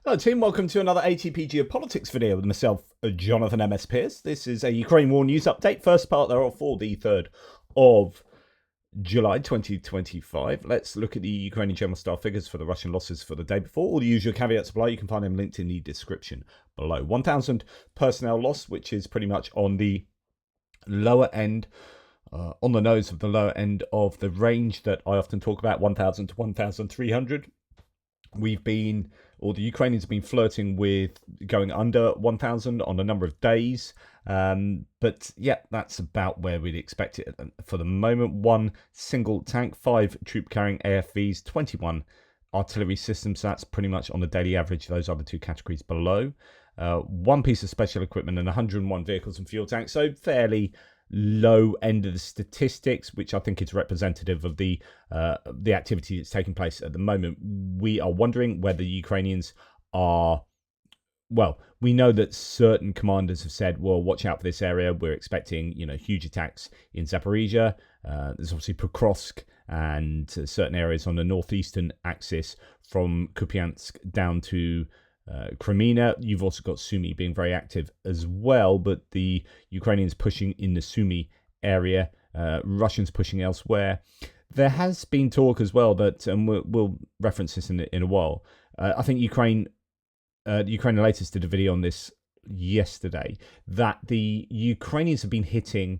Hello team, welcome to another ATP Geopolitics video with myself, Jonathan MS Pierce. This is a Ukraine war news update, first part thereof for the 3rd of July 2025. Let's look at the Ukrainian general staff figures for the Russian losses for the day before. All the usual caveats apply, you can find them linked in the description below. 1,000 personnel lost, which is pretty much on the lower end, on the nose of the lower end of the range that I often talk about, 1,000 to 1,300. The Ukrainians have been flirting with going under 1,000 on a number of days. But yeah, that's about where we'd expect it for the moment. One single tank, 5 troop-carrying AFVs, 21 artillery systems. That's pretty much on the daily average. Those are the two categories below. One piece of special equipment and 101 vehicles and fuel tanks. So fairly low end of the statistics, which I think is representative of the activity that's taking place at the moment. We are wondering whether the Ukrainians are, well, we know that certain commanders have said, well, watch out for this area. We're expecting, huge attacks in Zaporizhzhia. There's obviously Pokrovsk and certain areas on the northeastern axis from Kupiansk down to Crimea. You've also got Sumi being very active as well, but the Ukrainians pushing in the Sumi area, Russians pushing elsewhere. There has been talk as well that, and we'll reference this in a while. I think Ukraine latest did a video on this yesterday, that the Ukrainians have been hitting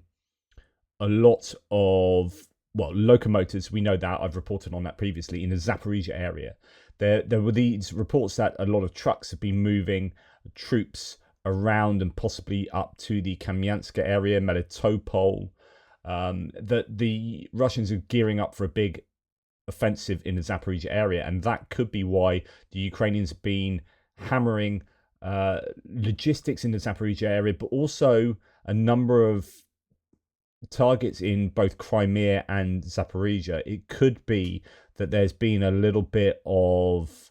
a lot of, locomotives. We know that. I've reported on that previously in the Zaporizhzhia area. There were these reports that a lot of trucks have been moving troops around and possibly up to the Kamyanska area, Melitopol, that the Russians are gearing up for a big offensive in the Zaporizhzhia area, and that could be why the Ukrainians have been hammering logistics in the Zaporizhzhia area, but also a number of targets in both Crimea and Zaporizhzhia. It could be that there's been a little bit of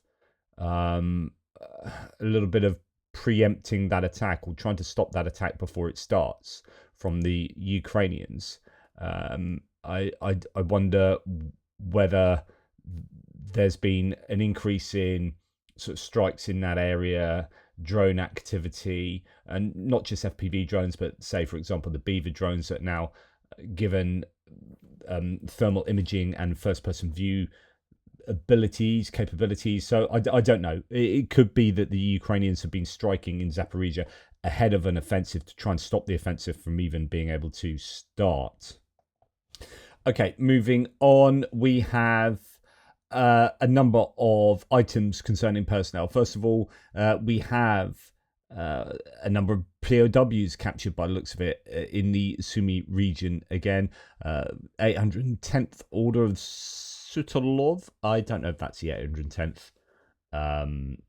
preempting that attack, or trying to stop that attack before it starts from the Ukrainians. I wonder whether there's been an increase in sort of strikes in that area, drone activity, and not just FPV drones, but say, for example, the Beaver drones that are now given thermal imaging and first-person view capabilities. So I don't know. It could be that the Ukrainians have been striking in Zaporizhzhia ahead of an offensive to try and stop the offensive from even being able to start. Okay, moving on, we have a number of items concerning personnel. First of all, we have a number of POWs captured by the looks of it in the Sumi region again. 810th Order of Sutalov. I don't know if that's the 810th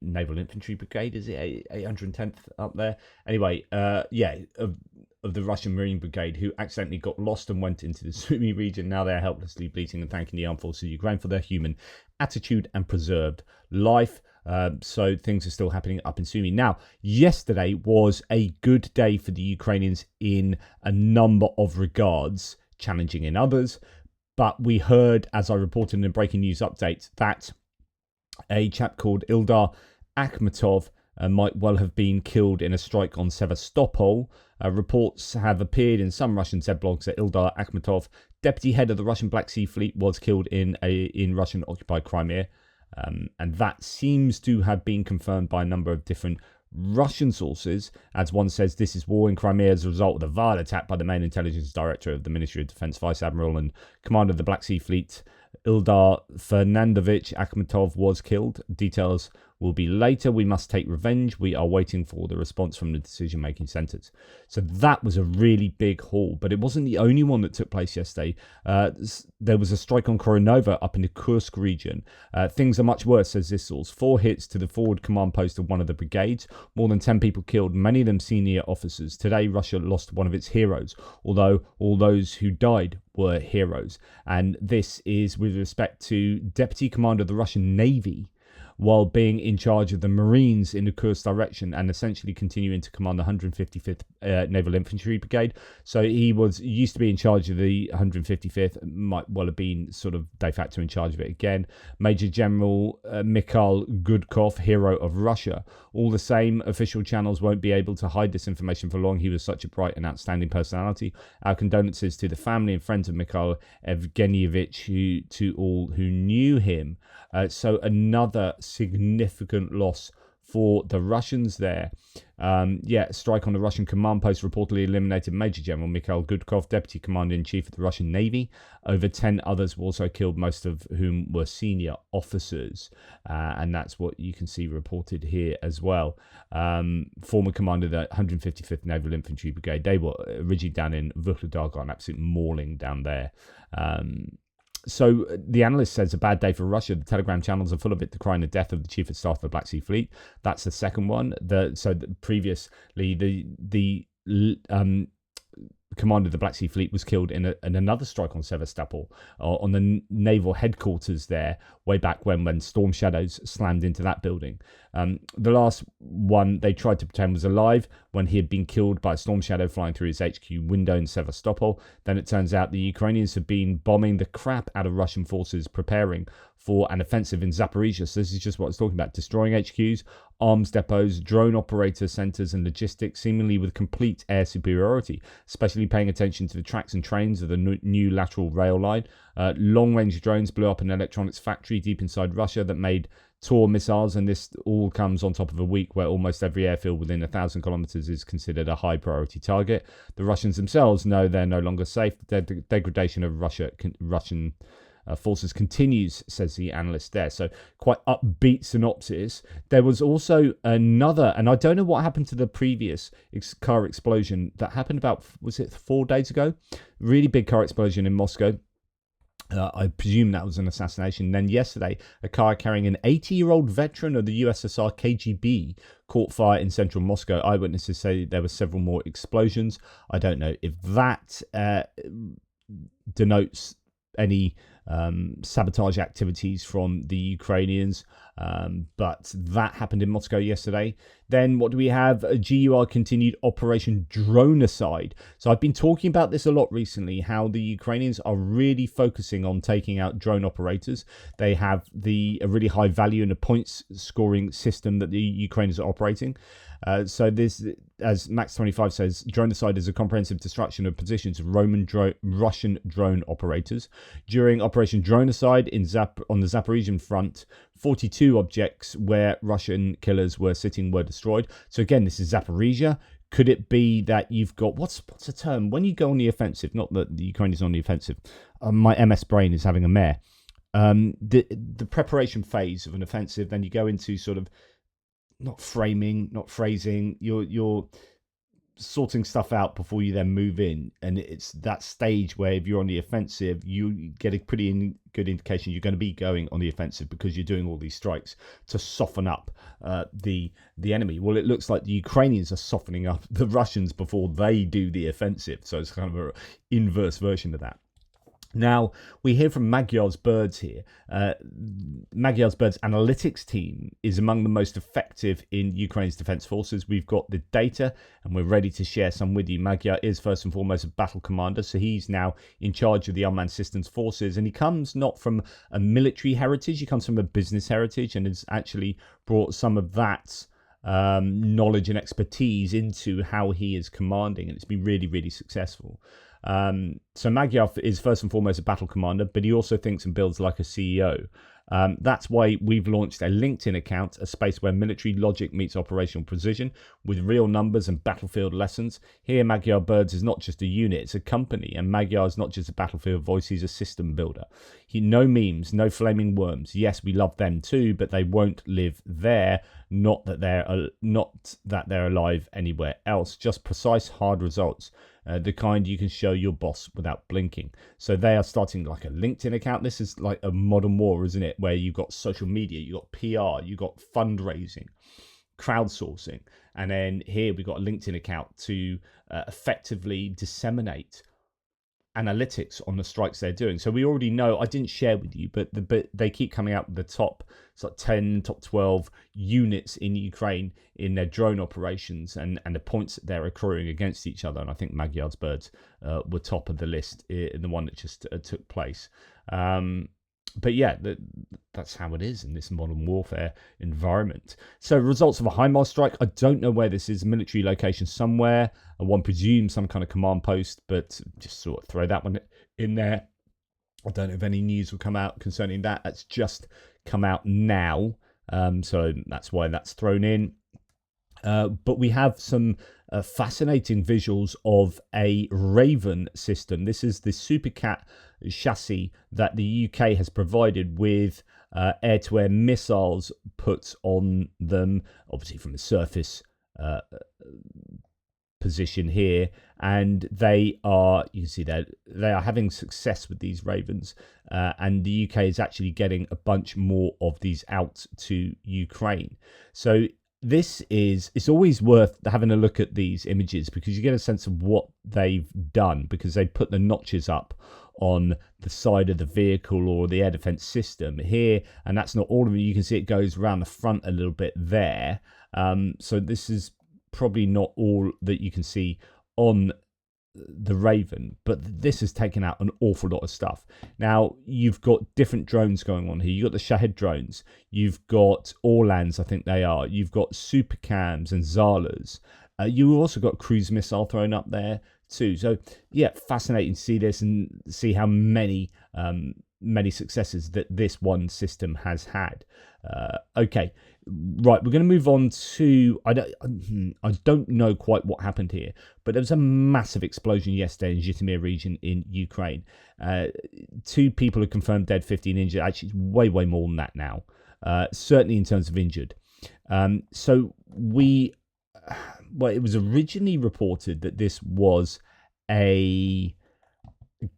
Naval Infantry Brigade. Is it 810th up there? Anyway, of the Russian Marine Brigade, who accidentally got lost and went into the Sumi region. Now they're helplessly bleating and thanking the armed forces of Ukraine for their human attitude and preserved life. So things are still happening up in Sumi. Now, yesterday was a good day for the Ukrainians in a number of regards, challenging in others. But we heard, as I reported in a breaking news update, that a chap called Ildar Akhmetov might well have been killed in a strike on Sevastopol. Reports have appeared in some Russian Z blogs that Ildar Akhmetov, deputy head of the Russian Black Sea Fleet, was killed in Russian-occupied Crimea. And that seems to have been confirmed by a number of different Russian sources, as one says this is war in Crimea as a result of the vile attack by the main intelligence director of the Ministry of Defense, Vice Admiral and commander of the Black Sea Fleet, Ildar Fernandovich Akhmetov, was killed. Details will be later. We must take revenge. We are waiting for the response from the decision-making centres. So that was a really big haul, but it wasn't the only one that took place yesterday. There was a strike on Koronova up in the Kursk region. Things are much worse, says this source. 4 hits to the forward command post of one of the brigades. More than 10 people killed, many of them senior officers. Today, Russia lost one of its heroes, although all those who died were heroes. And this is with respect to Deputy Commander of the Russian Navy, while being in charge of the Marines in the Kursk direction and essentially continuing to command the 155th Naval Infantry Brigade. So he used to be in charge of the 155th, might well have been sort of de facto in charge of it again. Major General Mikhail Gudkov, hero of Russia. All the same, official channels won't be able to hide this information for long. He was such a bright and outstanding personality. Our condolences to the family and friends of Mikhail Evgenyevich, to all who knew him. So another significant loss for the Russians there. Strike on the Russian command post reportedly eliminated Major General Mikhail Gudkov, Deputy Commander-in-Chief of the Russian Navy. Over 10 others were also killed, most of whom were senior officers. And that's what you can see reported here as well. Former commander of the 155th Naval Infantry Brigade. They were originally down in Vuhledar, an absolute mauling down there. So the analyst says a bad day for Russia. The Telegram channels are full of it decrying the death of the Chief of Staff of the Black Sea Fleet. That's the second one. Previously, the commander of the Black Sea Fleet was killed in another strike on Sevastopol, on the naval headquarters there, way back when Storm Shadows slammed into that building. The last one they tried to pretend was alive when he had been killed by a Storm Shadow flying through his HQ window in Sevastopol. Then it turns out the Ukrainians have been bombing the crap out of Russian forces preparing for an offensive in Zaporizhzhia. So this is just what I was talking about, destroying HQs, arms depots, drone operator centers and logistics, seemingly with complete air superiority, especially paying attention to the tracks and trains of the new lateral rail line. Long-range drones blew up an electronics factory deep inside Russia that made Tor missiles, and this all comes on top of a week where almost every airfield within 1,000 kilometers is considered a high-priority target. The Russians themselves know they're no longer safe. The degradation of Russian forces continues, says the analyst there. So quite upbeat synopsis. There was also another, and I don't know what happened to the previous car explosion that happened about, was it 4 days ago? Really big car explosion in Moscow. I presume that was an assassination. Then yesterday, a car carrying an 80-year-old veteran of the USSR KGB caught fire in central Moscow. Eyewitnesses say there were several more explosions. I don't know if that denotes any sabotage activities from the Ukrainians, but that happened in Moscow yesterday. Then what do we have? GUR continued Operation Dronecide. So I've been talking about this a lot recently, how the Ukrainians are really focusing on taking out drone operators. They have a really high value in the points scoring system that the Ukrainians are operating. So this, as Max25 says, Dronecide is a comprehensive destruction of positions of Russian drone operators. During Operation Dronecide on the Zaporizhzhian front, 42 objects where Russian killers were sitting were destroyed. So again, this is Zaporizhzhia. Could it be that you've got, what's a term? When you go on the offensive, not that the Ukraine is on the offensive, my MS brain is having a mare. The preparation phase of an offensive, then you go into sort of not framing, not phrasing, you're sorting stuff out before you then move in, and it's that stage where if you're on the offensive, you get a pretty good indication you're going to be going on the offensive because you're doing all these strikes to soften up the enemy. Well, it looks like the Ukrainians are softening up the Russians before they do the offensive, so it's kind of an inverse version of that. Now, we hear from Magyar Birds here. Magyar Birds analytics team is among the most effective in Ukraine's defense forces. We've got the data and we're ready to share some with you. Magyar is first and foremost a battle commander, so he's now in charge of the unmanned systems forces, and he comes not from a military heritage, he comes from a business heritage and has actually brought some of that knowledge and expertise into how he is commanding, and it's been really, really successful. So Magyar is first and foremost a battle commander, but he also thinks and builds like a CEO. That's why we've launched a LinkedIn account, a space where military logic meets operational precision with real numbers and battlefield lessons. Here, Magyar Birds is not just a unit, it's a company, and Magyar is not just a battlefield voice, he's a system builder. No memes, no flaming worms. Yes, we love them too, but they won't live there. Not that they're alive anywhere else. Just precise, hard results. The kind you can show your boss without blinking. So they are starting like a LinkedIn account. This is like a modern war, isn't it? Where you've got social media, you've got PR, you've got fundraising, crowdsourcing. And then here we've got a LinkedIn account to effectively disseminate analytics on the strikes they're doing. So we already know, I didn't share with you, but they keep coming out with the top, it's like 10, top 12 units in Ukraine in their drone operations and the points that they're accruing against each other. And I think Magyar's Birds were top of the list in the one that just took place. But yeah, that's how it is in this modern warfare environment. So results of a HIMARS strike. I don't know where this is. Military location somewhere. One presumes some kind of command post, but just sort of throw that one in there. I don't know if any news will come out concerning that. That's just come out now. So that's why that's thrown in. But we have some fascinating visuals of a Raven system. This is the Supercat chassis that the UK has provided with air-to-air missiles put on them, obviously from the surface position here, and they are, you can see that they are having success with these Ravens, and the UK is actually getting a bunch more of these out to Ukraine. So it's always worth having a look at these images because you get a sense of what they've done, because they put the notches up on the side of the vehicle or the air defense system here, and that's not all of it. You can see it goes around the front a little bit there. So this is probably not all that you can see on the Raven, but this has taken out an awful lot of stuff. Now you've got different drones going on here. You've got the Shahed drones, you've got Orlans, I think they are, you've got Supercams and Zalas. You also got cruise missile thrown up there too. So yeah, fascinating to see this and see how many successes that this one system has had. Okay, right, we're going to move on to, I don't know quite what happened here, but there was a massive explosion yesterday in Zhytomyr region in Ukraine. 2 people are confirmed dead, 15 injured. Actually, it's way more than that now, certainly in terms of injured. So it was originally reported that this was a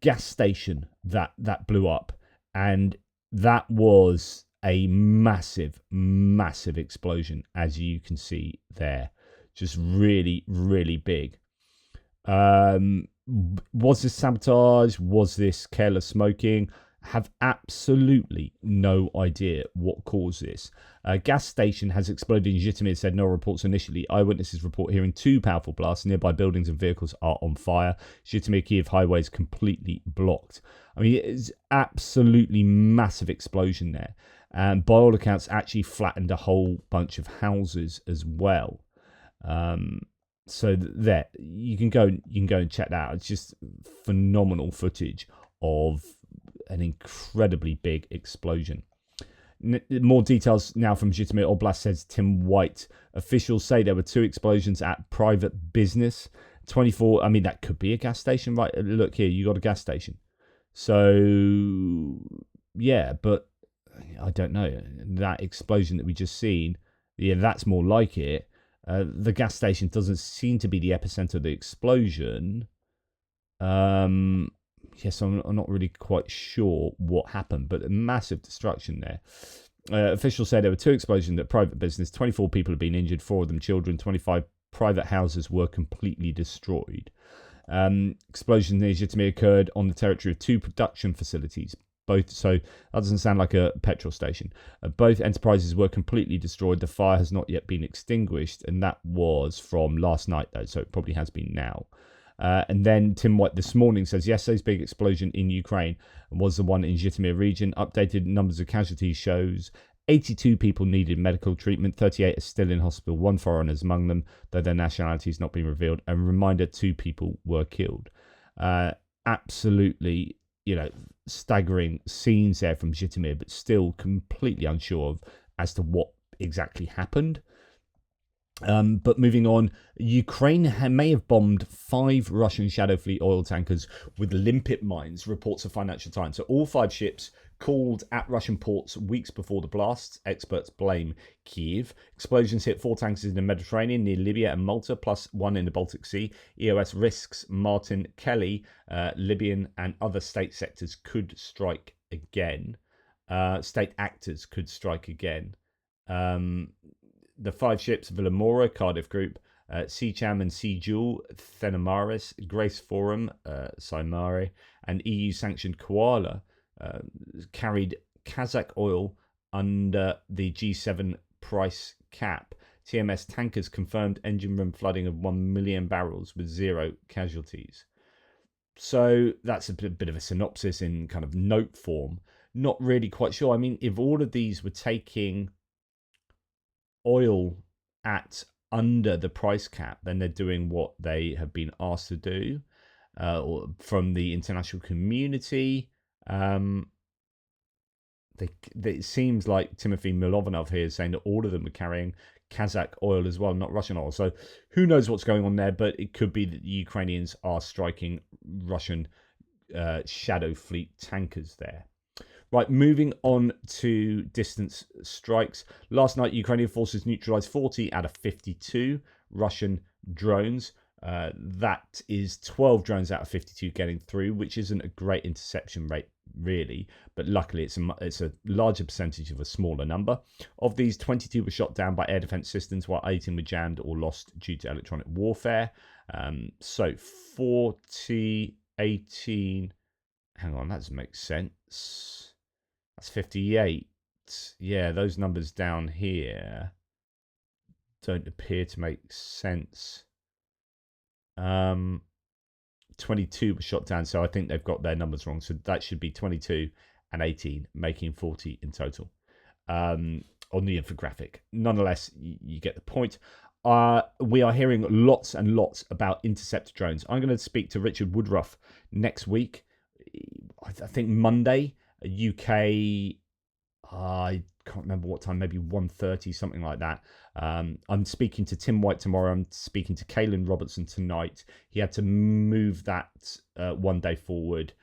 gas station that blew up, and that was a massive explosion, as you can see there. Just really big. Was this sabotage? Was this careless smoking? Have absolutely no idea what caused this. A gas station has exploded in Zhytomyr, said no reports initially. Eyewitnesses report hearing 2 powerful blasts. Nearby buildings and vehicles are on fire. Zhytomyr-Kyiv highway is completely blocked. I mean, it's absolutely massive explosion there. And by all accounts, actually flattened a whole bunch of houses as well. So there, you can go and check that out. It's just phenomenal footage of an incredibly big explosion. More details now from Zhytomyr Oblast, says Tim White. Officials say there were 2 explosions at private business. 24, I mean, that could be a gas station, right? Look here, you got a gas station. So, yeah, but I don't know. That explosion that we just seen, yeah, that's more like it. The gas station doesn't seem to be the epicenter of the explosion. Yes, I'm not really quite sure what happened, but a massive destruction there. Officials say there were 2 explosions at private business. 24 people have been injured, 4 of them children. 25 private houses were completely destroyed. Explosions near Zhytomyr occurred on the territory of 2 production facilities. So that doesn't sound like a petrol station. Both enterprises were completely destroyed. The fire has not yet been extinguished, and that was from last night, though, so it probably has been now. And then Tim White this morning says yesterday's big explosion in Ukraine was the one in Zhytomyr region. Updated numbers of casualties shows 82 people needed medical treatment. 38 are still in hospital. 1 foreigner is among them, though their nationality has not been revealed. A reminder, 2 people were killed. Absolutely, staggering scenes there from Zhytomyr, but still completely unsure as to what exactly happened. But moving on, Ukraine may have bombed 5 Russian Shadow Fleet oil tankers with limpet mines, reports of Financial Times. So all 5 ships called at Russian ports weeks before the blasts. Experts blame Kyiv. Explosions hit 4 tankers in the Mediterranean near Libya and Malta, plus 1 in the Baltic Sea. EOS risks Martin Kelly, Libyan and other state sectors could strike again. State actors could strike again. The 5 ships, Villamora, Cardiff Group, Seacham and Sejul, Thenomaris, Grace Forum, Saimari, and EU-sanctioned Koala carried Kazakh oil under the G7 price cap. TMS tankers confirmed engine room flooding of 1 million barrels with 0 casualties. So that's a bit of a synopsis in kind of note form. Not really quite sure. I mean, if all of these were taking oil at under the price cap, then they're doing what they have been asked to do from the international community. It seems like Timothy Milovanov here is saying that all of them are carrying Kazakh oil as well, not Russian oil. So who knows what's going on there, but it could be that the Ukrainians are striking Russian shadow fleet tankers there. Right, moving on to distance strikes. Last night, Ukrainian forces neutralized 40 out of 52 Russian drones. That is 12 drones out of 52 getting through, which isn't a great interception rate, really. But luckily, it's a larger percentage of a smaller number. Of these, 22 were shot down by air defense systems, while 18 were jammed or lost due to electronic warfare. So 40, 18... Hang on, that doesn't make sense. That's 58. Yeah, those numbers down here don't appear to make sense. 22 was shot down, so I think they've got their numbers wrong. So that should be 22 and 18, making 40 in total on the infographic. Nonetheless, you get the point. We are hearing lots and lots about interceptor drones. I'm going to speak to Richard Woodruff next week. I think Monday, UK. I can't remember what time, maybe 1:30, something like that. I'm speaking to Tim White tomorrow. I'm speaking to Caelan Robertson tonight. He had to move that 1 day forward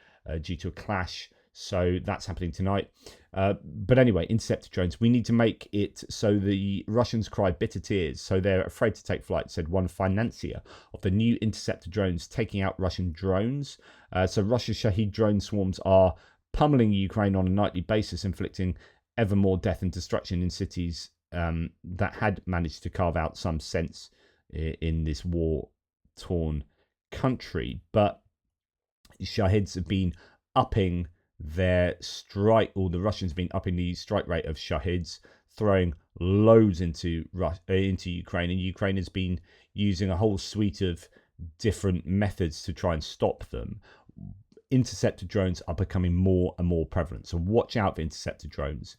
due to a clash. So that's happening tonight. But anyway, interceptor drones. We need to make it so the Russians cry bitter tears. So they're afraid to take flight, said one financier of the new interceptor drones taking out Russian drones. So Russia's Shahed drone swarms are pummeling Ukraine on a nightly basis, inflicting ever more death and destruction in cities that had managed to carve out some sense in this war-torn country. But Shaheds have been upping their strike, or the Russians have been upping the strike rate of Shaheds, throwing loads into Ukraine, and Ukraine has been using a whole suite of different methods to try and stop them. Interceptor drones are becoming more and more prevalent, so watch out for interceptor drones.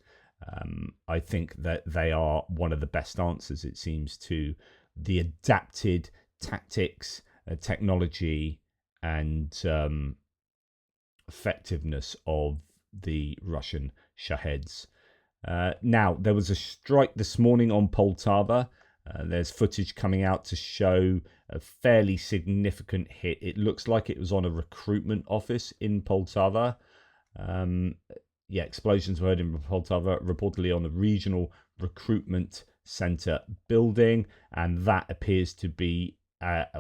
I think that they are one of the best answers, it seems, to the adapted tactics, technology, and effectiveness of the Russian Shaheds. Now, there was a strike this morning on Poltava. There's footage coming out to show a fairly significant hit. It looks like it was on a recruitment office in Poltava. Explosions were heard in Poltava, reportedly on the regional recruitment center building, and that appears to be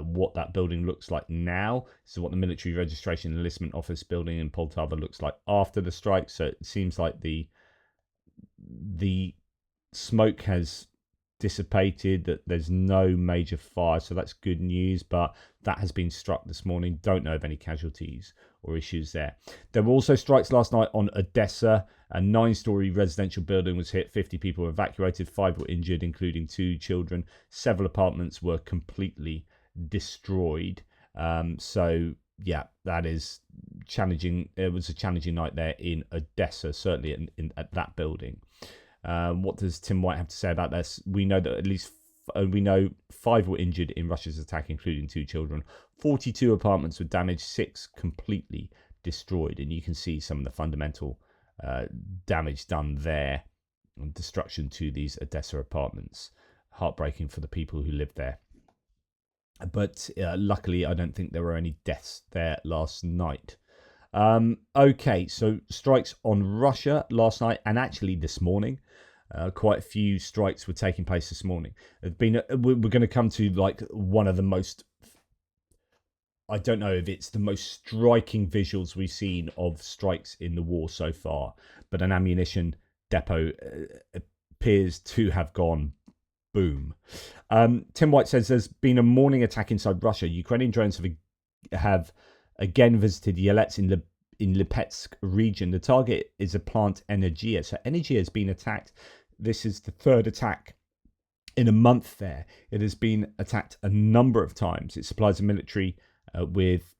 what that building looks like now. This is what the military registration and enlistment office building in Poltava looks like after the strike. So it seems like the smoke has dissipated, that there's no major fire, so that's good news. But that has been struck this morning. Don't know of any casualties or issues there. There were also strikes last night on Odesa. A 9-story residential building was hit. 50 people were evacuated. 5 were injured, including 2 children. Several apartments were completely destroyed. So yeah, that is challenging. It was a challenging night there in Odesa, certainly at that building. What does Tim White have to say about this? We know that at least 5 were injured in Russia's attack, including 2 children. 42 apartments were damaged, 6 completely destroyed, and you can see some of the fundamental damage done there, and destruction to these Odesa apartments. Heartbreaking for the people who lived there. But luckily, I don't think there were any deaths there last night. Okay, so strikes on Russia last night, and actually this morning. Quite a few strikes were taking place this morning. We're going to come to like one of the most, I don't know if it's the most striking visuals we've seen of strikes in the war so far, but an ammunition depot appears to have gone Boom. Tim White says there's been a morning attack inside Russia. Ukrainian drones have again visited Yelets in Lipetsk region. The target is a plant, Energia. So Energia has been attacked. This is the third attack in a month there. It has been attacked a number of times. It supplies the military with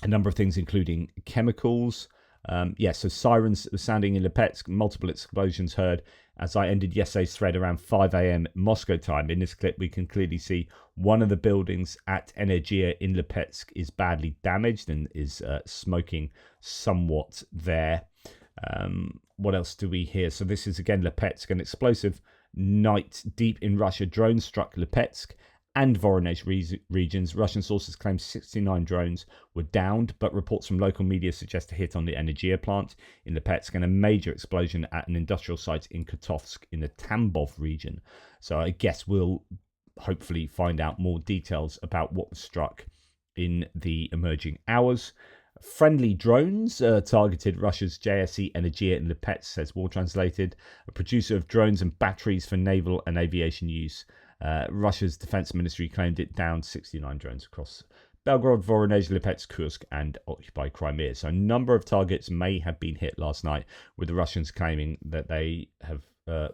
a number of things, including chemicals. So sirens were sounding in Lipetsk, multiple explosions heard as I ended yesterday's thread around 5 a.m. Moscow time. In this clip, we can clearly see one of the buildings at Energia in Lipetsk is badly damaged and is smoking somewhat there. What else do we hear? So this is again Lipetsk, an explosive night deep in Russia. Drones struck Lipetsk and Voronezh regions. Russian sources claim 69 drones were downed, but reports from local media suggest a hit on the Energia plant in Lipetsk and a major explosion at an industrial site in Kotovsk in the Tambov region. So I guess we'll hopefully find out more details about what was struck in the emerging hours. Friendly drones targeted Russia's JSC Energia in Lipetsk, says War Translated, a producer of drones and batteries for naval and aviation use. Russia's defense ministry claimed it downed 69 drones across Belgorod, Voronezh, Lipetsk, Kursk, and occupied Crimea. So a number of targets may have been hit last night, with the Russians claiming that they have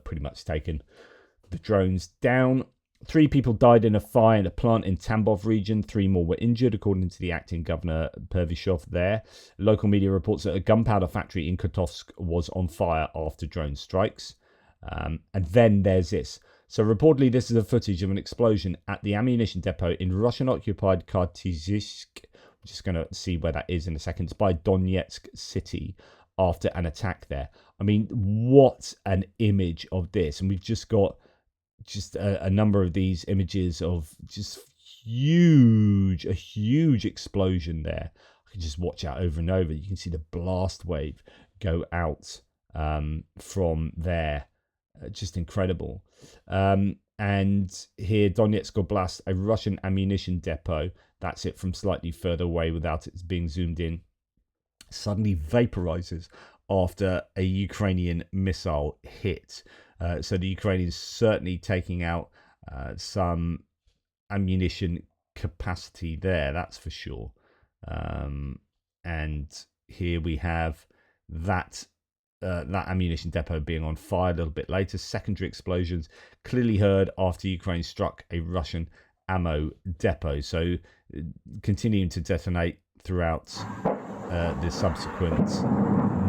pretty much taken the drones down. 3 people died in a fire in a plant in Tambov region. 3 more were injured, according to the acting governor Pervyshov there. Local media reports that a gunpowder factory in Kotovsk was on fire after drone strikes. And then there's this. So reportedly, this is a footage of an explosion at the ammunition depot in Russian-occupied Khartizhsk. I'm just going to see where that is in a second. It's by Donetsk city after an attack there. I mean, what an image of this. And we've just got a number of these images of just a huge explosion there. I can just watch out over and over. You can see the blast wave go out from there. Just incredible. And here, Donetsk Oblast, a Russian ammunition depot, that's it from slightly further away without it being zoomed in, suddenly vaporizes after a Ukrainian missile hit. So the Ukrainians certainly taking out some ammunition capacity there, that's for sure. And here we have that ammunition depot being on fire a little bit later. Secondary explosions clearly heard after Ukraine struck a Russian ammo depot. So continuing to detonate throughout the subsequent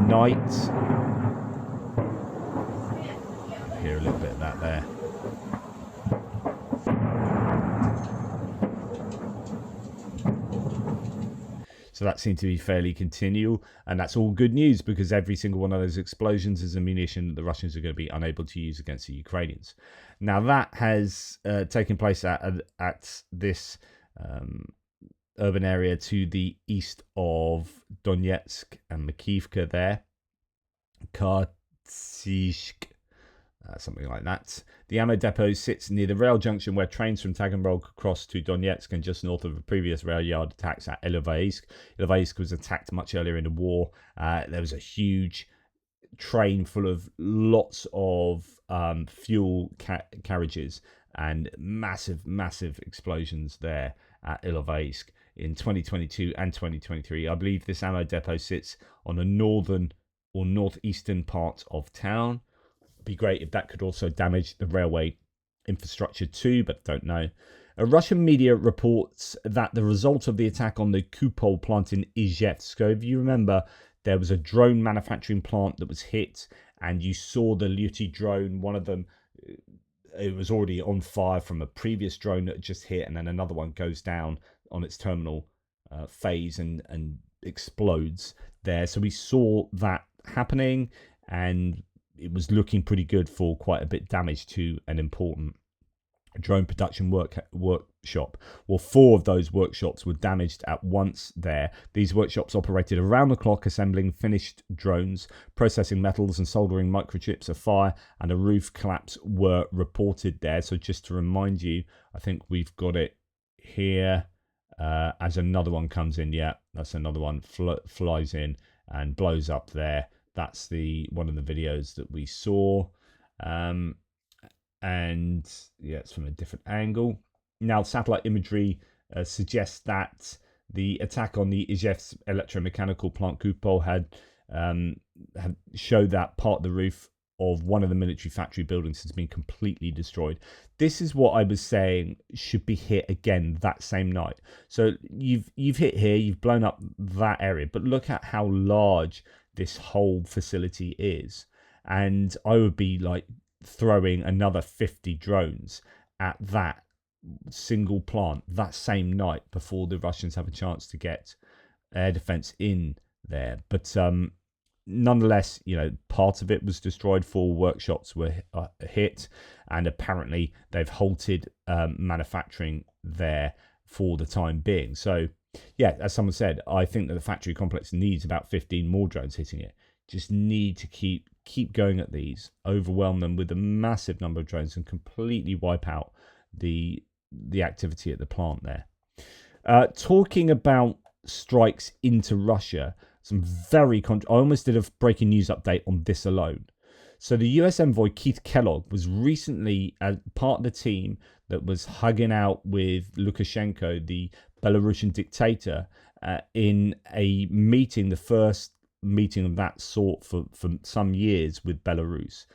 night. Hear a little bit of that there. So that seemed to be fairly continual, and that's all good news because every single one of those explosions is ammunition that the Russians are going to be unable to use against the Ukrainians. Now that has taken place at this urban area to the east of Donetsk and Makivka there, Khartizhsk. Something like that. The ammo depot sits near the rail junction where trains from Taganrog cross to Donetsk and just north of the previous rail yard attacks at Ilovaisk. Ilovaisk was attacked much earlier in the war. There was a huge train full of lots of fuel carriages and massive explosions there at Ilovaisk in 2022 and 2023. I believe this ammo depot sits on the northern or northeastern part of town. Be great if that could also damage the railway infrastructure too, but don't know. Russian media reports that the result of the attack on the Kupol plant in Izhevsk. So if you remember, there was a drone manufacturing plant that was hit, and you saw the Lyuty drone. One of them, it was already on fire from a previous drone that just hit, and then another one goes down on its terminal phase and explodes there. So we saw that happening, and it was looking pretty good for quite a bit damage to an important drone production workshop. Well, 4 of those workshops were damaged at once there. These workshops operated around the clock, assembling finished drones, processing metals and soldering microchips. A fire and a roof collapse were reported there. So just to remind you, I think we've got it here as another one comes in. Yeah, that's another one flies in and blows up there. That's one of the videos that we saw. and yeah, it's from a different angle. Now, satellite imagery suggests that the attack on the Izhevsk electromechanical plant Kupol had showed that part of the roof of one of the military factory buildings has been completely destroyed. This is what I was saying should be hit again that same night. So you've hit here, you've blown up that area, but look at how large this whole facility is. And I would be like throwing another 50 drones at that single plant that same night before the Russians have a chance to get air defense in there. But nonetheless, part of it was destroyed. 4 workshops were hit, and apparently they've halted manufacturing there for the time being. So yeah, as someone said, I think that the factory complex needs about 15 more drones hitting it. Just need to keep going at these, overwhelm them with a massive number of drones, and completely wipe out the activity at the plant there. Talking about strikes into Russia, some very I almost did a breaking news update on this alone. So the US envoy Keith Kellogg was recently part of the team that was hugging out with Lukashenko, the Belarusian dictator, in a meeting, the first meeting of that sort for some years with Belarus.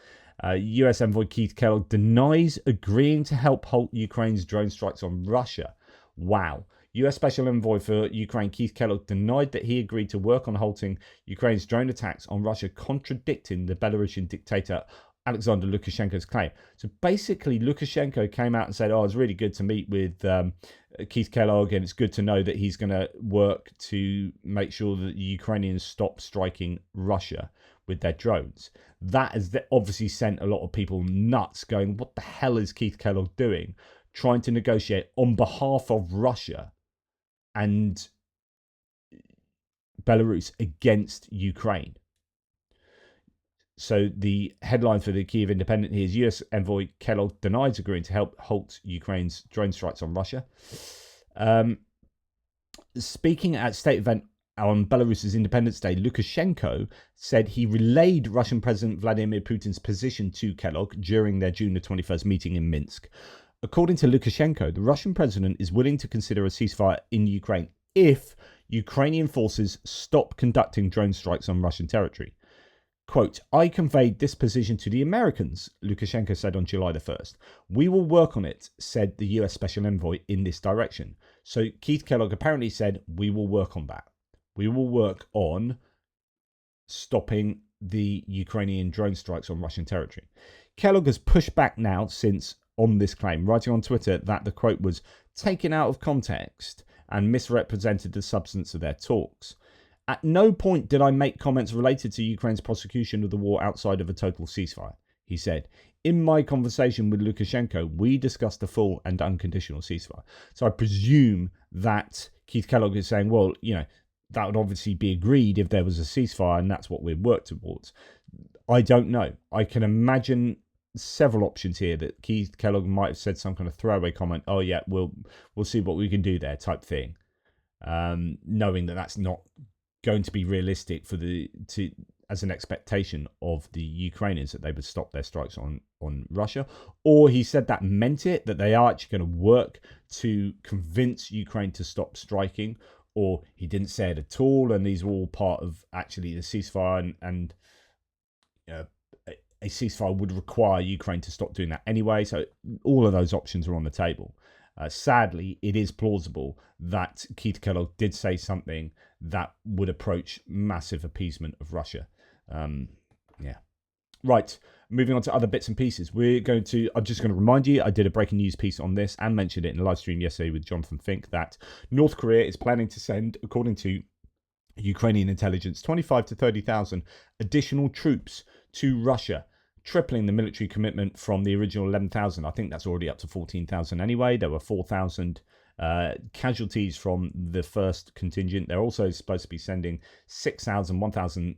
US envoy Keith Kellogg denies agreeing to help halt Ukraine's drone strikes on Russia. Wow. US Special Envoy for Ukraine Keith Kellogg denied that he agreed to work on halting Ukraine's drone attacks on Russia, contradicting the Belarusian dictator Alexander Lukashenko's claim. So basically, Lukashenko came out and said, it's really good to meet with Keith Kellogg, and it's good to know that he's going to work to make sure that the Ukrainians stop striking Russia with their drones. That has obviously sent a lot of people nuts, going, what the hell is Keith Kellogg doing? Trying to negotiate on behalf of Russia and Belarus against Ukraine. So the headline for the Kyiv Independent here is US envoy Kellogg denies agreeing to help halt Ukraine's drone strikes on Russia. Speaking at a state event on Belarus's Independence Day, Lukashenko said he relayed Russian President Vladimir Putin's position to Kellogg during their June the 21st meeting in Minsk. According to Lukashenko, the Russian president is willing to consider a ceasefire in Ukraine if Ukrainian forces stop conducting drone strikes on Russian territory. Quote, I conveyed this position to the Americans, Lukashenko said on July the 1st. We will work on it, said the US Special Envoy, in this direction. So Keith Kellogg apparently said, we will work on that. We will work on stopping the Ukrainian drone strikes on Russian territory. Kellogg has pushed back now since on this claim, writing on Twitter that the quote was taken out of context and misrepresented the substance of their talks. At no point did I make comments related to Ukraine's prosecution of the war outside of a total ceasefire, he said. In my conversation with Lukashenko, we discussed a full and unconditional ceasefire. So I presume that Keith Kellogg is saying, well, that would obviously be agreed if there was a ceasefire, and that's what we'd work towards. I don't know. I can imagine several options here that Keith Kellogg might have said some kind of throwaway comment. Oh yeah, we'll see what we can do there, type thing. Knowing that that's not going to be realistic as an expectation of the Ukrainians, that they would stop their strikes on Russia, or he said that meant it, that they are actually going to work to convince Ukraine to stop striking, or he didn't say it at all, and these were all part of actually the ceasefire, and a ceasefire would require Ukraine to stop doing that anyway. So all of those options are on the table. Sadly, it is plausible that Keith Kellogg did say something that would approach massive appeasement of Russia. Right, moving on to other bits and pieces. I'm just going to remind you, I did a breaking news piece on this and mentioned it in a live stream yesterday with Jonathan Fink, that North Korea is planning to send, according to Ukrainian intelligence, 25 to 30,000 additional troops to Russia, tripling the military commitment from the original 11,000. I think that's already up to 14,000 anyway. There were 4,000 casualties from the first contingent. They're also supposed to be sending 6,000, 1,000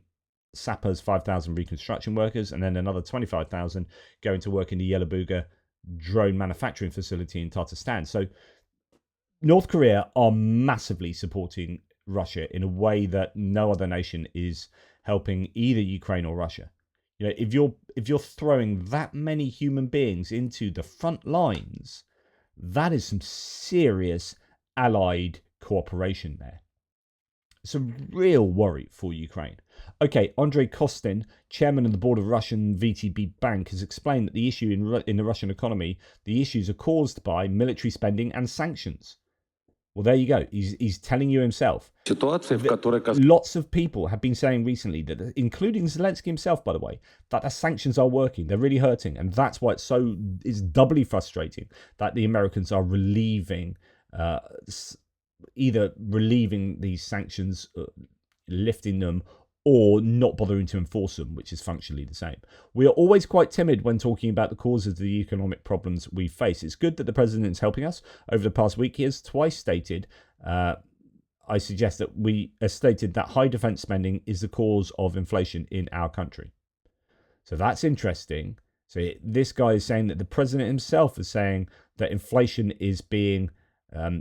sappers, 5,000 reconstruction workers, and then another 25,000 going to work in the Yelabuga drone manufacturing facility in Tatarstan. So North Korea are massively supporting Russia in a way that no other nation is helping either Ukraine or Russia. You know, if you're throwing that many human beings into the front lines, that is some serious allied cooperation there. It's a real worry for Ukraine. Okay, Andrei Kostin, chairman of the board of Russian VTB Bank, has explained that the issue in the Russian economy, the issues are caused by military spending and sanctions. Well, there you go. He's telling you himself. Lots of people have been saying recently that, including Zelensky himself, by the way, that the sanctions are working. They're really hurting, and that's why it's doubly frustrating that the Americans are either relieving these sanctions, lifting them, or not bothering to enforce them, which is functionally the same. We are always quite timid when talking about the causes of the economic problems we face. It's good that the president is helping us. Over the past week, he has twice stated, I suggest that we stated that high defense spending is the cause of inflation in our country. So that's interesting. So this guy is saying that the president himself is saying that inflation is being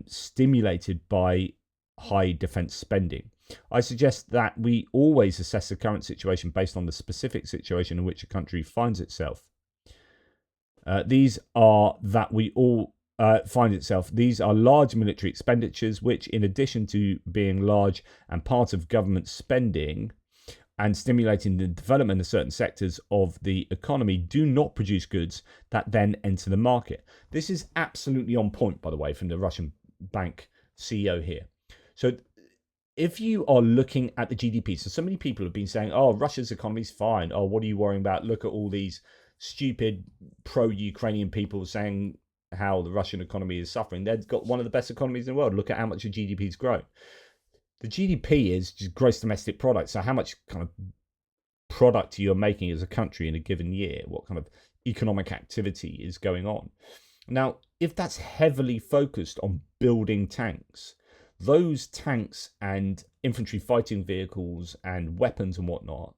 stimulated by high defense spending. I suggest that we always assess the current situation based on the specific situation in which a country finds itself. These are large military expenditures, which, in addition to being large and part of government spending and stimulating the development of certain sectors of the economy, do not produce goods that then enter the market. This is absolutely on point, by the way, from the Russian bank CEO here. So if you are looking at the GDP, so many people have been saying, oh, Russia's economy is fine. Oh, what are you worrying about? Look at all these stupid pro-Ukrainian people saying how the Russian economy is suffering. They've got one of the best economies in the world. Look at how much the GDP has grown. The GDP is just gross domestic product. So how much kind of product you're making as a country in a given year, what kind of economic activity is going on. Now, if that's heavily focused on building tanks, those tanks and infantry fighting vehicles and weapons and whatnot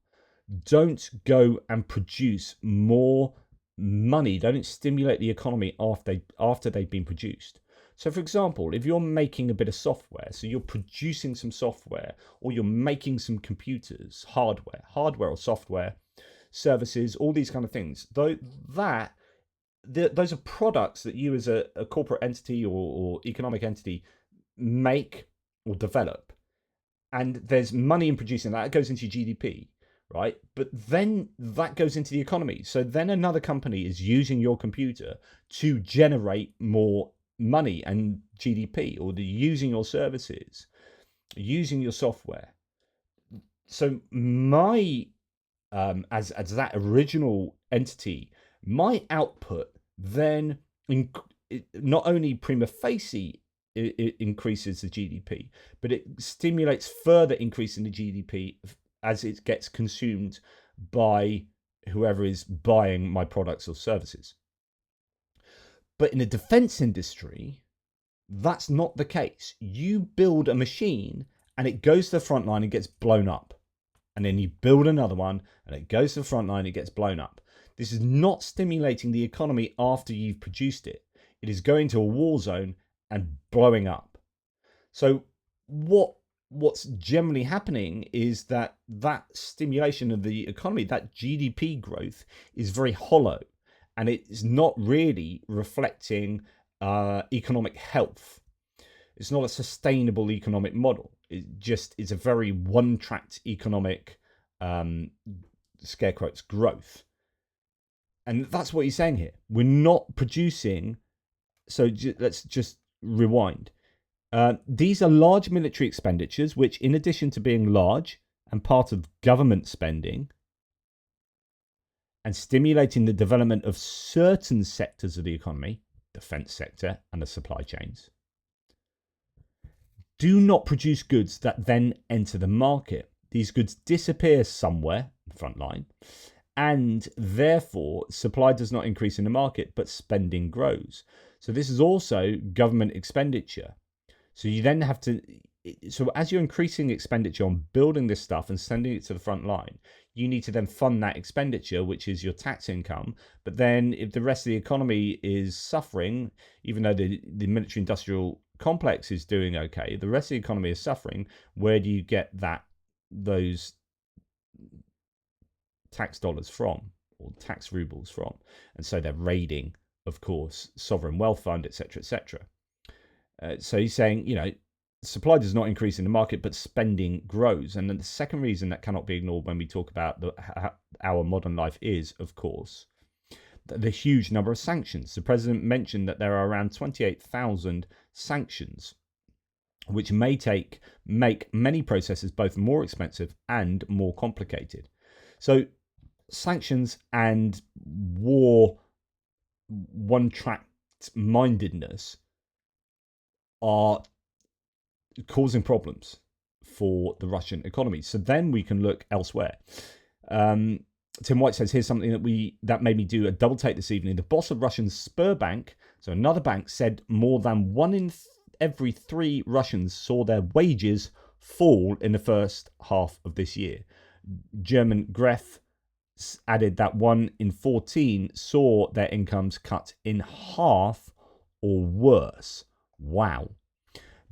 don't go and produce more money. They don't stimulate the economy after they've been produced. So, for example, if you're making a bit of software, so you're producing some software, or you're making some computers, hardware or software, services, all these kind of things, those are products that you as a corporate entity or economic entity make or develop, and there's money in producing that. It goes into GDP, right? But then that goes into the economy. So then another company is using your computer to generate more money and GDP, or they're using your services, using your software. So my as that original entity, my output then not only prima facie it increases the GDP, but it stimulates further increase in the GDP as it gets consumed by whoever is buying my products or services. But in the defense industry, that's not the case. You build a machine and it goes to the front line and gets blown up. And then you build another one and it goes to the front line and it gets blown up. This is not stimulating the economy after you've produced it. It is going to a war zone and blowing up. So what's generally happening is that stimulation of the economy, that GDP growth, is very hollow, and it's not really reflecting economic health. It's not a sustainable economic model. It just is a very one-tracked economic scare quotes growth. And that's what he's saying here. We're not producing. So let's just rewind. These are large military expenditures, which, in addition to being large and part of government spending and stimulating the development of certain sectors of the economy, defense sector and the supply chains, do not produce goods that then enter the market. These goods disappear somewhere, front line, and therefore supply does not increase in the market, but spending grows. So this is also government expenditure. So you then have to, so as you're increasing expenditure on building this stuff and sending it to the front line, you need to then fund that expenditure, which is your tax income. But then if the rest of the economy is suffering, even though the military industrial complex is doing okay, the rest of the economy is suffering. Where do you get those tax dollars from, or tax rubles from. And so they're raiding, of course, sovereign wealth fund, etc., etc. So he's saying, supply does not increase in the market, but spending grows. And then the second reason that cannot be ignored when we talk about our modern life is, of course, the huge number of sanctions. The president mentioned that there are around 28,000 sanctions, which may make many processes both more expensive and more complicated. So sanctions and war one-track mindedness are causing problems for the Russian economy. So then we can look elsewhere. Tim White says, here's something that made me do a double take this evening. The boss of Russian Sberbank, so another bank, said more than 1 in every 3 Russians saw their wages fall in the first half of this year. German Gref added that 1 in 14 saw their incomes cut in half or worse. Wow.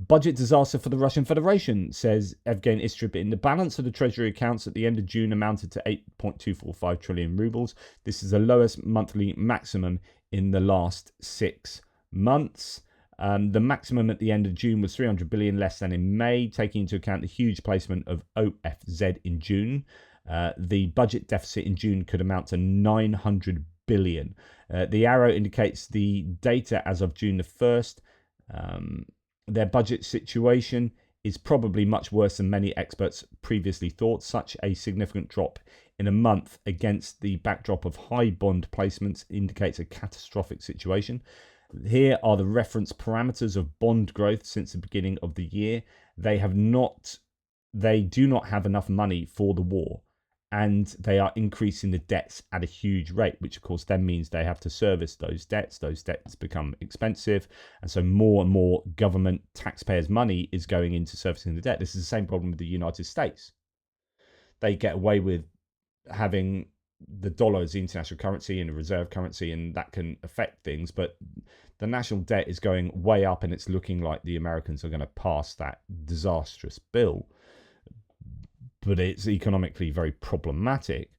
Budget disaster for the Russian Federation, says Evgen Istribin. The balance of the treasury accounts at the end of June amounted to 8.245 trillion rubles. This is the lowest monthly maximum in the last 6 months. The maximum at the end of June was 300 billion, less than in May, taking into account the huge placement of OFZ in June. The budget deficit in June could amount to 900 billion. The arrow indicates the data as of June the 1st. Their budget situation is probably much worse than many experts previously thought. Such a significant drop in a month against the backdrop of high bond placements indicates a catastrophic situation. Here are the reference parameters of bond growth since the beginning of the year. They do not have enough money for the war, and they are increasing the debts at a huge rate, which of course then means they have to service those debts. Those debts become expensive, and so more and more government taxpayers' money is going into servicing the debt. This is the same problem with the United States. They get away with having the dollar as the international currency and a reserve currency, and that can affect things, but the national debt is going way up, and it's looking like the Americans are going to pass that disastrous bill. But it's economically very problematic.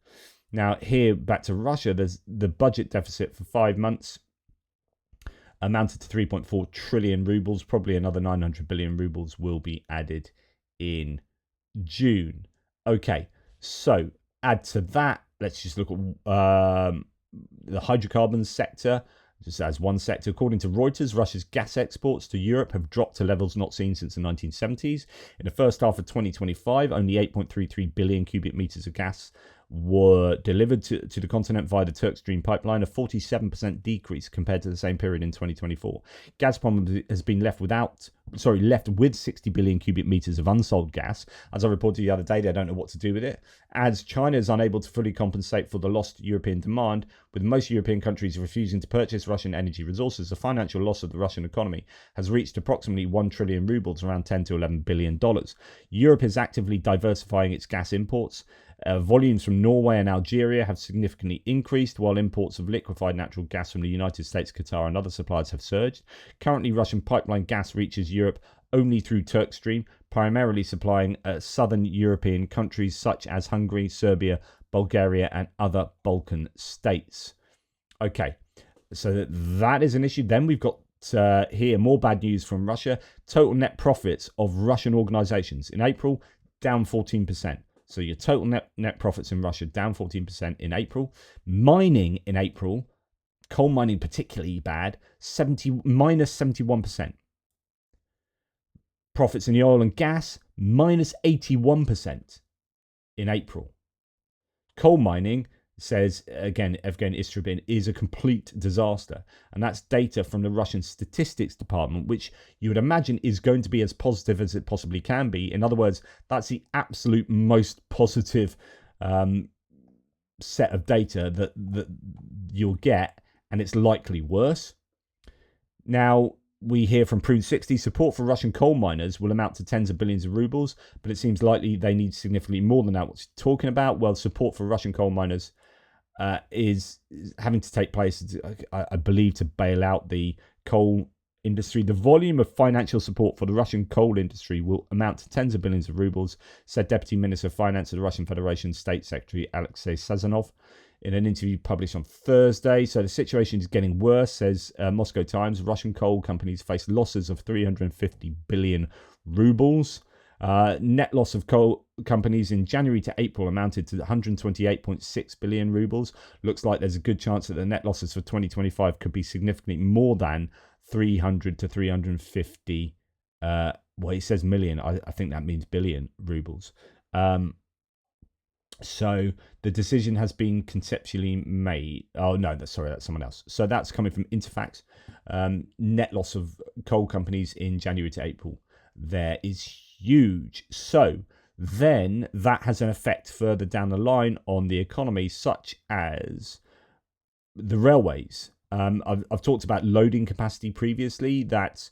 Now, here, back to Russia, there's the budget deficit for 5 months amounted to 3.4 trillion rubles. Probably another 900 billion rubles will be added in June. Okay, so add to that, let's just look at the hydrocarbons sector. Just as one sector, according to Reuters, Russia's gas exports to Europe have dropped to levels not seen since the 1970s. In the first half of 2025, only 8.33 billion cubic meters of gas were delivered to the continent via the Turk Stream pipeline, a 47% decrease compared to the same period in 2024. Gazprom has been left with 60 billion cubic meters of unsold gas. As I reported the other day, they don't know what to do with it, as China is unable to fully compensate for the lost European demand, with most European countries refusing to purchase Russian energy resources. The financial loss of the Russian economy has reached approximately 1 trillion rubles, around $10 to $11 billion. Europe is actively diversifying its gas imports. Volumes from Norway and Algeria have significantly increased, while imports of liquefied natural gas from the United States, Qatar and other suppliers have surged. Currently, Russian pipeline gas reaches Europe only through Turk Stream, primarily supplying southern European countries such as Hungary, Serbia, Bulgaria and other Balkan states. Okay, so that is an issue. Then we've got here more bad news from Russia. Total net profits of Russian organizations in April down 14%. So your total net profits in Russia down 14% in April. Mining in April, coal mining particularly bad, minus 71%. Profits in the oil and gas, minus 81% in April. Coal mining, says again Evgen Istribin, is a complete disaster, and that's data from the Russian Statistics Department, which you would imagine is going to be as positive as it possibly can be. In other words, that's the absolute most positive set of data that you'll get, and it's likely worse. Now, we hear from Prune 60, support for Russian coal miners will amount to tens of billions of rubles, but it seems likely they need significantly more than that. What's he talking about? Well, support for Russian coal miners is having to take place, I believe, to bail out the coal industry. The volume of financial support for the Russian coal industry will amount to tens of billions of rubles, said Deputy Minister of Finance of the Russian Federation State Secretary Alexei Sazonov in an interview published on Thursday. So the situation is getting worse, says Moscow Times. Russian coal companies face losses of 350 billion rubles. Net loss of coal companies in January to April amounted to 128.6 billion rubles. Looks like there's a good chance that the net losses for 2025 could be significantly more than 300 to 350. Well, it says million. I think that means billion rubles. So the decision has been conceptually made. Oh, no, that's someone else. So that's coming from Interfax. Net loss of coal companies in January to April there is huge. So then that has an effect further down the line on the economy, such as the railways. I've talked about loading capacity previously. That's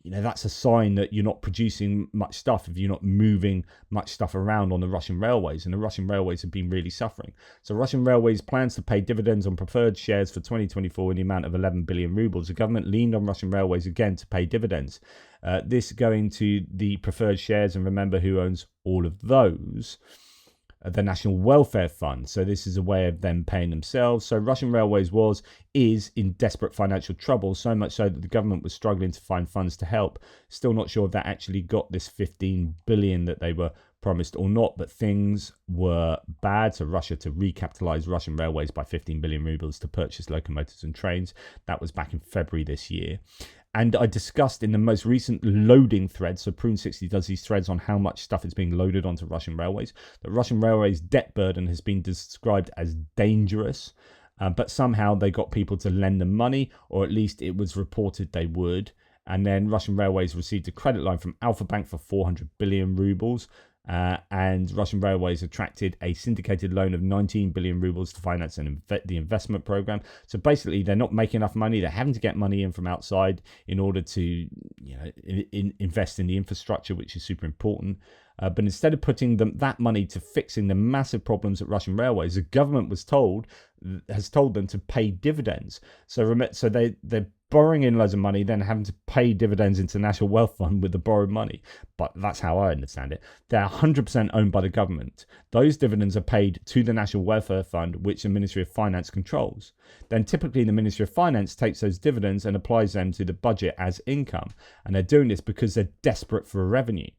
a sign that you're not producing much stuff if you're not moving much stuff around on the Russian railways, and the Russian railways have been really suffering. So Russian Railways plans to pay dividends on preferred shares for 2024 in the amount of 11 billion rubles. The government leaned on Russian Railways again to pay dividends. This going to the preferred shares, and remember who owns all of those? The National Welfare Fund. So this is a way of them paying themselves. So Russian Railways is in desperate financial trouble, so much so that the government was struggling to find funds to help. Still not sure if that actually got this 15 billion that they were promised or not, but things were bad. So Russia to recapitalize Russian Railways by 15 billion rubles to purchase locomotives and trains. That was back in February this year. And I discussed in the most recent loading thread, so Prune60 does these threads on how much stuff is being loaded onto Russian railways. The Russian railways debt burden has been described as dangerous, but somehow they got people to lend them money, or at least it was reported they would. And then Russian Railways received a credit line from Alfa Bank for 400 billion rubles. And Russian Railways attracted a syndicated loan of 19 billion rubles to finance the investment program. So basically, they're not making enough money. They're having to get money in from outside in order to, invest in the infrastructure, which is super important. But instead of putting that money to fixing the massive problems at Russian Railways, the government has told them to pay dividends. So they're borrowing in loads of money, then having to pay dividends into the National Wealth Fund with the borrowed money. But that's how I understand it. They're 100% owned by the government. Those dividends are paid to the National Welfare Fund, which the Ministry of Finance controls. Then typically the Ministry of Finance takes those dividends and applies them to the budget as income. And they're doing this because they're desperate for revenue.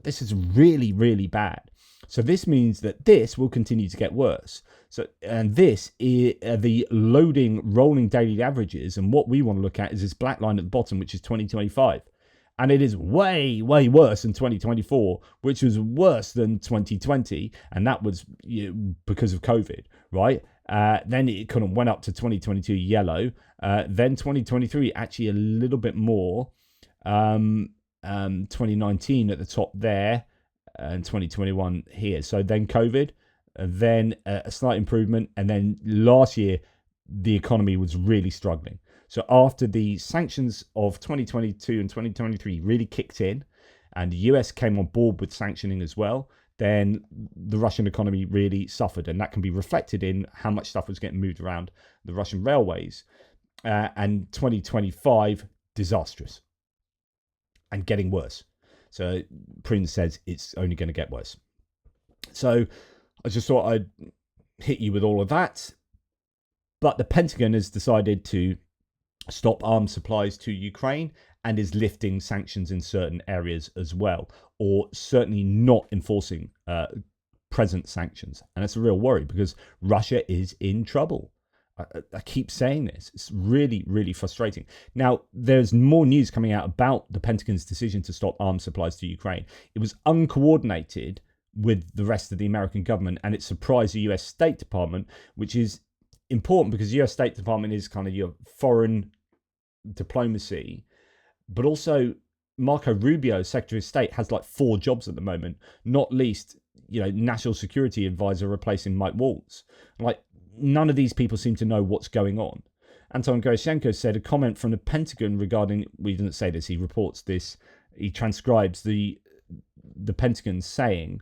This is really, really bad. So this means that this will continue to get worse. And this is the loading rolling daily averages. And what we want to look at is this black line at the bottom, which is 2025. And it is way, way worse than 2024, which was worse than 2020. And that was because of COVID, right? Then it kind of went up to 2022 yellow. Then 2023, actually a little bit more. 2019 at the top there. And 2021 here. So then COVID, then a slight improvement. And then last year, the economy was really struggling. So after the sanctions of 2022 and 2023 really kicked in, and the US came on board with sanctioning as well, then the Russian economy really suffered. And that can be reflected in how much stuff was getting moved around the Russian railways. And 2025, disastrous and getting worse. So Prince says it's only going to get worse. So I just thought I'd hit you with all of that. But the Pentagon has decided to stop arms supplies to Ukraine and is lifting sanctions in certain areas as well, or certainly not enforcing present sanctions. And it's a real worry because Russia is in trouble. I keep saying this. It's really, really frustrating. Now, there's more news coming out about the Pentagon's decision to stop arms supplies to Ukraine. It was uncoordinated with the rest of the American government, and it surprised the US State Department, which is important because the US State Department is kind of your foreign diplomacy. But also, Marco Rubio, Secretary of State, has like 4 jobs at the moment, not least, National Security Advisor replacing Mike Waltz. Like, none of these people seem to know what's going on. Anton Gerashenko said a comment from the Pentagon regarding, we didn't say this, he reports this, he transcribes the Pentagon saying,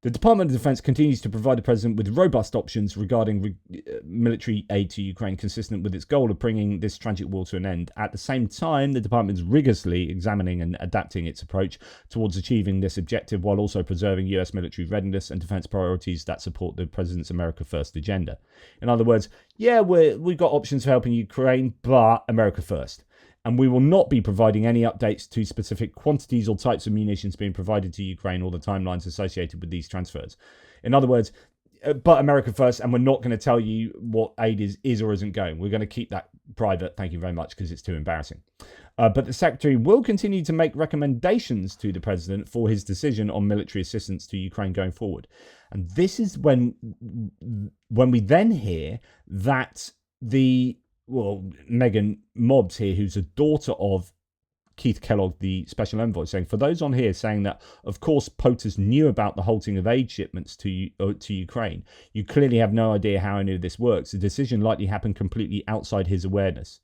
The Department of Defense continues to provide the president with robust options regarding military aid to Ukraine, consistent with its goal of bringing this tragic war to an end. At the same time, the department is rigorously examining and adapting its approach towards achieving this objective, while also preserving US military readiness and defense priorities that support the president's America First agenda. In other words, yeah, we've got options for helping Ukraine, but America first. And we will not be providing any updates to specific quantities or types of munitions being provided to Ukraine or the timelines associated with these transfers. In other words, but America first, and we're not going to tell you what aid is or isn't going. We're going to keep that private, thank you very much, because it's too embarrassing. But the Secretary will continue to make recommendations to the President for his decision on military assistance to Ukraine going forward. And this is when we then hear that Megan Mobbs here, who's a daughter of Keith Kellogg, the special envoy, saying, for those on here saying that, of course, POTUS knew about the halting of aid shipments to Ukraine, you clearly have no idea how any of this works. The decision likely happened completely outside his awareness.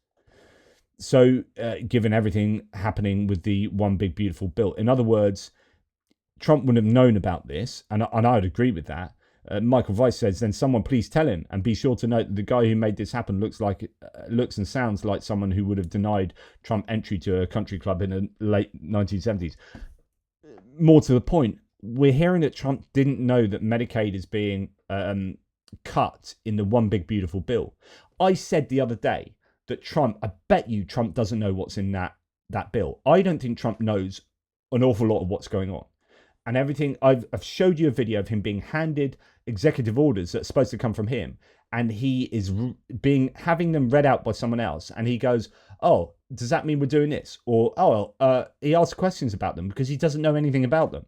So, given everything happening with the One Big Beautiful Bill, in other words, Trump would have known about this, and I would agree with that. Michael Weiss says, then someone please tell him, and be sure to note that the guy who made this happen looks and sounds like someone who would have denied Trump entry to a country club in the late 1970s. More to the point, we're hearing that Trump didn't know that Medicaid is being cut in the One Big Beautiful Bill. I said the other day that I bet you Trump doesn't know what's in that bill. I don't think Trump knows an awful lot of what's going on. And everything, I've showed you a video of him being handed executive orders that are supposed to come from him, and he is having them read out by someone else, and he goes, oh, does that mean we're doing this? Or, he asks questions about them because he doesn't know anything about them.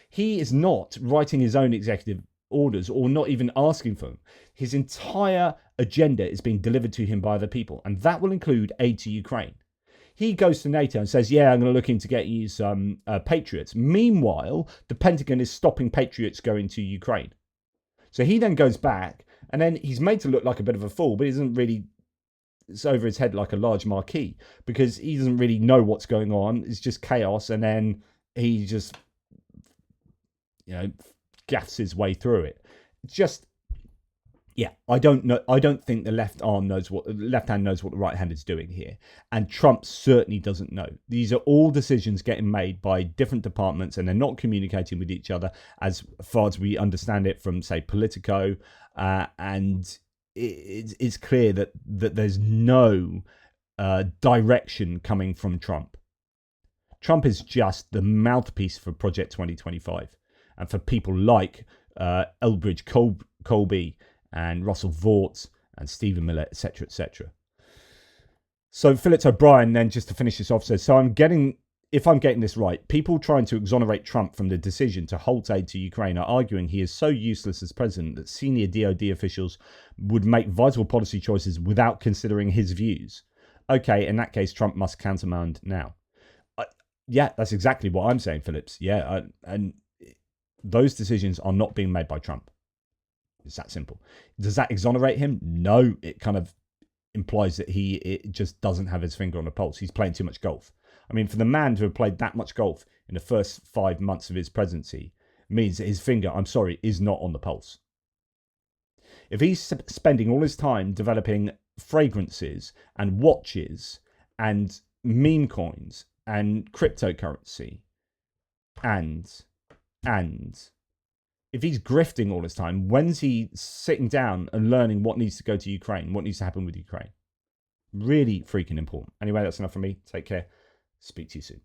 He is not writing his own executive orders or not even asking for them. His entire agenda is being delivered to him by other people, and that will include aid to Ukraine. He goes to NATO and says, yeah, I'm going to look into getting you some Patriots. Meanwhile, the Pentagon is stopping Patriots going to Ukraine. So he then goes back, and then he's made to look like a bit of a fool, but he isn't really, it's over his head like a large marquee, because he doesn't really know what's going on. It's just chaos, and then he just, gaffs his way through it. It's just, yeah, I don't know. I don't think the left hand knows what the right hand is doing here, and Trump certainly doesn't know. These are all decisions getting made by different departments, and they're not communicating with each other as far as we understand it from, say, Politico. And it's clear that there's no direction coming from Trump. Trump is just the mouthpiece for Project 2025, and for people like Elbridge Colby and Russell Vought and Stephen Miller, etc., etc. So Phillips O'Brien then, just to finish this off, says, if I'm getting this right, people trying to exonerate Trump from the decision to halt aid to Ukraine are arguing he is so useless as president that senior DOD officials would make vital policy choices without considering his views. Okay, in that case, Trump must countermand now. Yeah, that's exactly what I'm saying, Phillips. Yeah, and those decisions are not being made by Trump. It's that simple. Does that exonerate him? No, it kind of implies that it just doesn't have his finger on the pulse. He's playing too much golf. I mean, for the man to have played that much golf in the first 5 months of his presidency means that his finger, I'm sorry, is not on the pulse. If he's spending all his time developing fragrances and watches and meme coins and cryptocurrency and if he's grifting all his time, when's he sitting down and learning what needs to go to Ukraine, what needs to happen with Ukraine? Really freaking important. Anyway, that's enough for me. Take care. Speak to you soon.